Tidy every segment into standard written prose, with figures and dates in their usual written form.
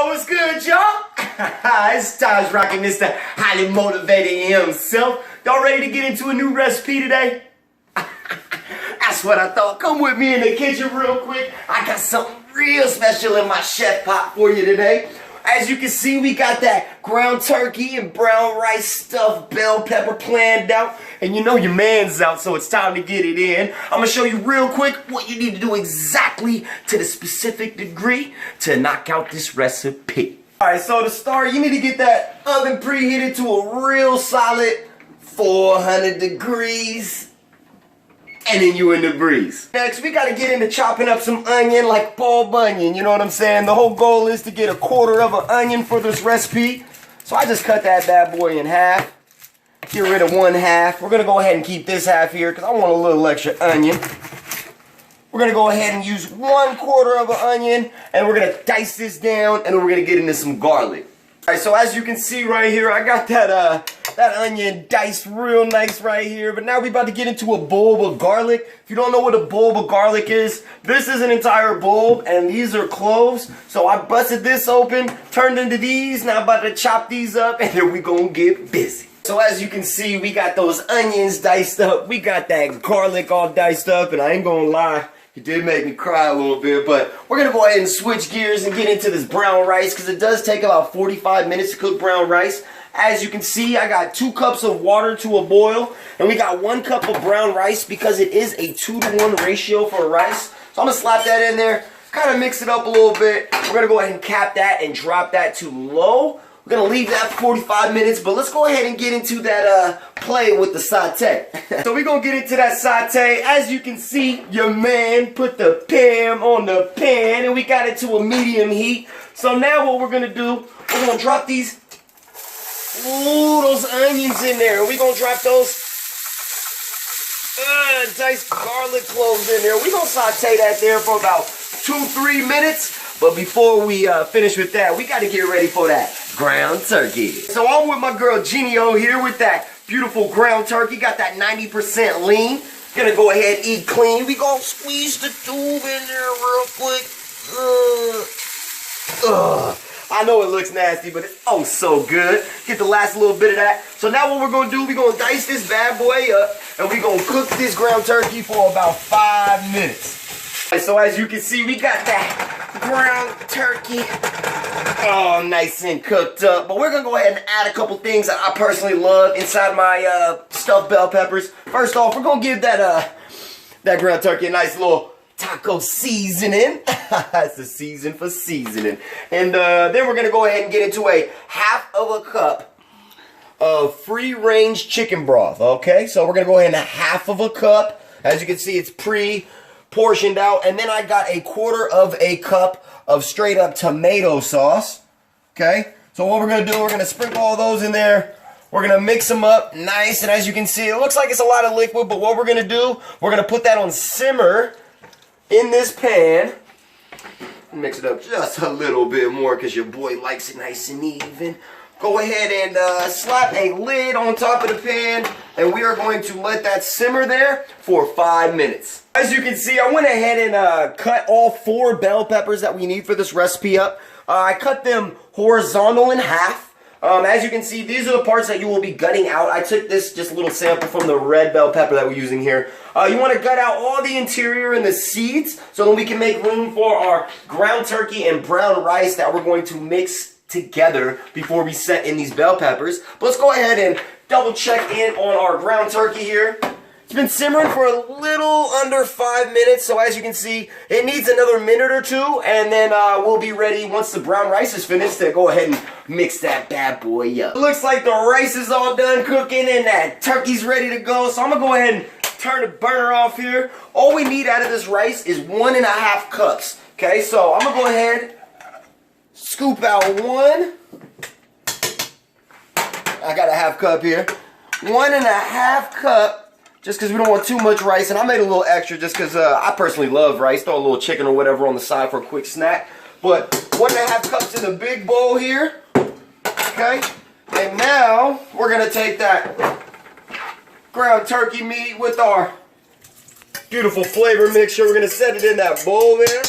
What's good, y'all? It's Taj Rockitt, Mr. Highly Motivated himself. Y'all ready to get into a new recipe today? That's what I thought. Come with me in the kitchen real quick. I got something real special in my chef pot for you today. As you can see, we got that ground turkey and brown rice stuffed bell pepper planned out. And you know your man's out, so it's time to get it in. I'm going to show you real quick what you need to do exactly to the specific degree to knock out this recipe. Alright, so to start, you need to get that oven preheated to a real solid 400 degrees. And then you in the breeze. Next, we gotta get into chopping up some onion like Paul Bunyan, you know what I'm saying? The whole goal is to get 1/4 of an onion for this recipe. So I just cut that bad boy in half. Get rid of 1/2. We're gonna go ahead and keep this half here because I want a little extra onion. We're gonna go ahead and use 1/4 of an onion, and we're gonna dice this down, and then we're gonna get into some garlic. Alright, so as you can see right here, I got that onion diced real nice right here. But now we're about to get into a bulb of garlic. If you don't know what a bulb of garlic is, this is an entire bulb, and these are cloves. So I busted this open, turned into these. Now I'm about to chop these up, and then we gonna get busy. So as you can see, we got those onions diced up. We got that garlic all diced up, and I ain't gonna lie, it did make me cry a little bit, but we're going to go ahead and switch gears and get into this brown rice because it does take about 45 minutes to cook brown rice. As you can see, I got 2 cups of water to a boil, and we got 1 cup of brown rice because it is a 2-to-1 ratio for rice. So I'm going to slap that in there, kind of mix it up a little bit. We're going to go ahead and cap that and drop that to low. We're going to leave that for 45 minutes, but let's go ahead and get into that play with the saute. So we're going to get into that saute. As you can see, your man put the pan on the pan, and we got it to a medium heat. So now what we're going to do, we're going to drop these, those onions in there. And we're going to drop those diced garlic cloves in there. We're going to saute that there for about 2-3 minutes. But before we finish with that, we got to get ready for that ground turkey. So I'm with my girl Genio here with that beautiful ground turkey. Got that 90% lean. Gonna go ahead and eat clean. We gonna squeeze the tube in there real quick. I know it looks nasty, but it's oh so good. Get the last little bit of that. So now what we're gonna do, we're gonna dice this bad boy up, and we're gonna cook this ground turkey for about 5 minutes. So as you can see, we got that ground turkey all nice and cooked up. But we're going to go ahead and add a couple things that I personally love inside my stuffed bell peppers. First off, we're going to give that ground turkey a nice little taco seasoning. That's the season for seasoning. And then we're going to go ahead and get into a 1/2 cup of free-range chicken broth. Okay, so we're going to go ahead and 1/2 cup. As you can see, it's portioned out, and then I got 1/4 cup of straight up tomato sauce. Okay, so what we're gonna do, we're gonna sprinkle all those in there. We're gonna mix them up nice, and as you can see, it looks like it's a lot of liquid, but what we're gonna do, we're gonna put that on simmer in this pan. Mix it up just a little bit more because your boy likes it nice and even. Go ahead and slap a lid on top of the pan, and we are going to let that simmer there for 5 minutes. As you can see, I went ahead and cut all 4 bell peppers that we need for this recipe up. I cut them horizontal in half. As you can see, these are the parts that you will be gutting out. I took this just a little sample from the red bell pepper that we're using here. You want to gut out all the interior and the seeds so that we can make room for our ground turkey and brown rice that we're going to mix together before we set in these bell peppers. But let's go ahead and double check in on our ground turkey here. It's been simmering for a little under 5 minutes, so as you can see, it needs another minute or 2, and then we'll be ready once the brown rice is finished to go ahead and mix that bad boy up. It looks like the rice is all done cooking and that turkey's ready to go, so I'm going to go ahead and turn the burner off here. All we need out of this rice is 1.5 cups. Okay, so I'm going to go ahead, scoop out 1. I got a 1/2 cup here. 1.5 cup. Just because we don't want too much rice, and I made a little extra just because I personally love rice. Throw a little chicken or whatever on the side for a quick snack. But 1.5 cups in the big bowl here. Okay? And now we're going to take that ground turkey meat with our beautiful flavor mixture. We're going to set it in that bowl there.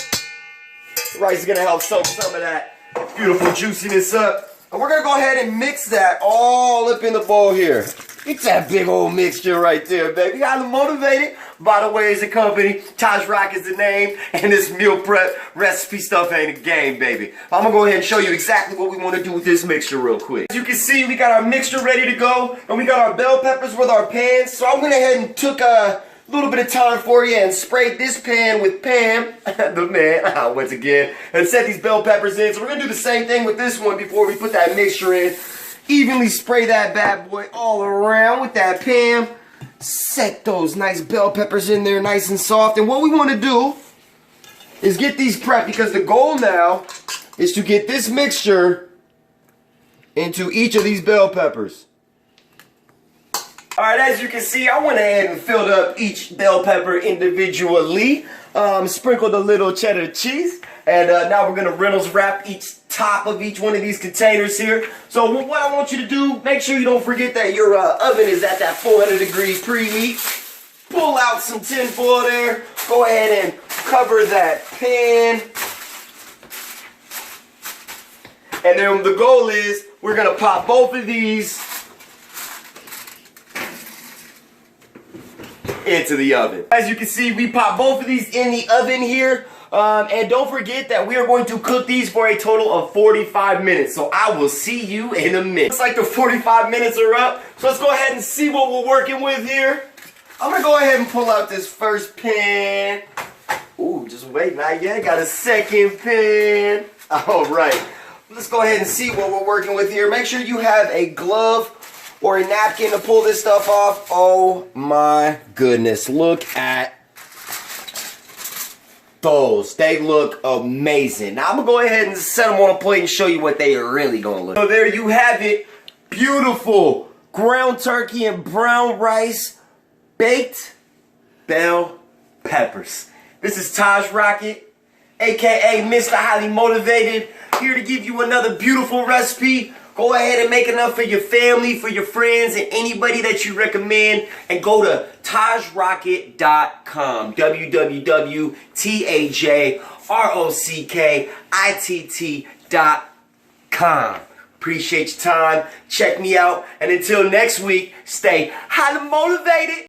The rice is going to help soak some of that beautiful juiciness up. And we're gonna go ahead and mix that all up in the bowl here. It's that big old mixture right there, baby. Highly motivated. By the way, it's a company. Taj Rockitt is the name. And this meal prep recipe stuff ain't a game, baby. I'm gonna go ahead and show you exactly what we want to do with this mixture real quick. As you can see, we got our mixture ready to go. And we got our bell peppers with our pans. So I went ahead and took a little bit of time for you and sprayed this pan with Pam, the man, once again, and set these bell peppers in. So we're gonna do the same thing with this one before we put that mixture in. Evenly spray that bad boy all around with that Pam. Set those nice bell peppers in there nice and soft. And what we want to do is get these prepped, because the goal now is to get this mixture into each of these bell peppers. Alright, as you can see, I went ahead and filled up each bell pepper individually. Sprinkled a little cheddar cheese. And now we're going to Reynolds wrap each top of each one of these containers here. So what I want you to do, make sure you don't forget that your oven is at that 400 degree preheat. Pull out some tin foil there. Go ahead and cover that pan. And then the goal is we're going to pop both of these into the oven. As you can see, we pop both of these in the oven here. And don't forget that we are going to cook these for a total of 45 minutes. So I will see you in a minute. Looks like the 45 minutes are up. So let's go ahead and see what we're working with here. I'm going to go ahead and pull out this first pan. Ooh, just wait, not yet. Got a second pan. Alright. Let's go ahead and see what we're working with here. Make sure you have a glove or a napkin to pull this stuff off. Oh my goodness. Look at those. They look amazing. Now I'm going to go ahead and set them on a plate and show you what they are really going to look like. So there you have it. Beautiful ground turkey and brown rice baked bell peppers. This is Taj Rockitt, aka Mr. Highly Motivated, here to give you another beautiful recipe. Go ahead and make enough for your family, for your friends, and anybody that you recommend. And go to TajRockitt.com. www.TajRockitt.com. Appreciate your time. Check me out. And until next week, stay highly motivated.